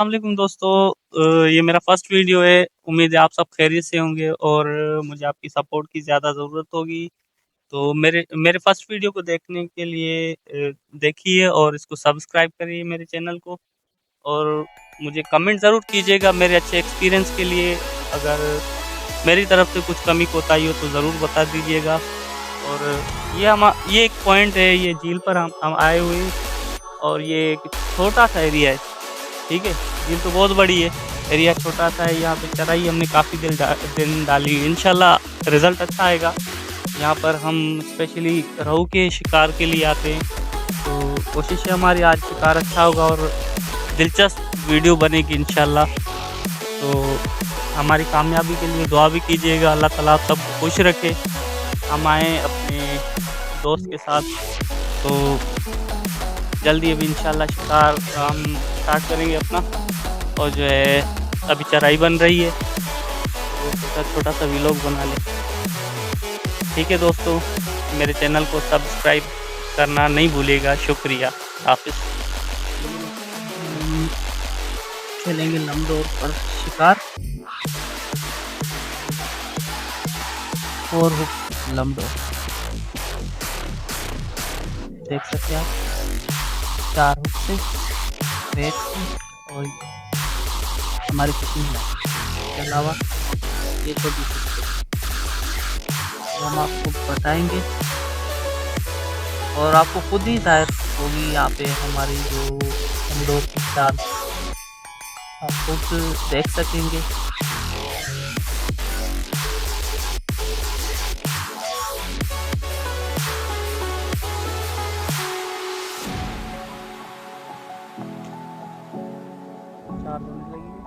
अस्सलाम वालेकुम दोस्तों। ये मेरा फर्स्ट वीडियो है। उम्मीद है आप सब खैरियत से होंगे और मुझे आपकी सपोर्ट की ज़्यादा ज़रूरत होगी। तो मेरे मेरे फर्स्ट वीडियो को देखने के लिए देखिए और इसको सब्सक्राइब करिए मेरे चैनल को। और मुझे कमेंट ज़रूर कीजिएगा मेरे अच्छे एक्सपीरियंस के लिए। अगर मेरी तरफ से कुछ कमी कोताही हो तो ज़रूर बता दीजिएगा। और ये एक पॉइंट है, ये झील पर हम आए हुए हैं और ये एक छोटा सा एरिया है। ठीक है, झील तो बहुत बड़ी है, एरिया छोटा सा है। यहाँ पे चराई हमने काफ़ी दिन डाली, इंशाल्लाह रिज़ल्ट अच्छा आएगा। यहाँ पर हम स्पेशली रहू के शिकार के लिए आते हैं, तो कोशिश है हमारी आज शिकार अच्छा होगा और दिलचस्प वीडियो बनेगी इंशाल्लाह। तो हमारी कामयाबी के लिए दुआ भी कीजिएगा, अल्लाह ताला आप सबको खुश रखे। हम आए अपने दोस्त के साथ, तो जल्दी अभी इंशाल्लाह शिकार हम स्टार्ट करेंगे अपना। और जो है अभी चराई बन रही है, तो छोटा सा व्लॉग बना ले। ठीक है दोस्तों, मेरे चैनल को सब्सक्राइब करना नहीं भूलिएगा। शुक्रिया, हाफिज़। खेलेंगे लमडोर पर शिकार और लमडोर देख सकते हैं आप, 4 हुक से रेत से और हमारी फिशिंग के अलावा ये छोटी तो हम आपको बताएंगे और आपको खुद ही जाहिर होगी यहाँ पे हमारी जो लमडोर की चाल आप खुद देख सकेंगे। चार होने लगी।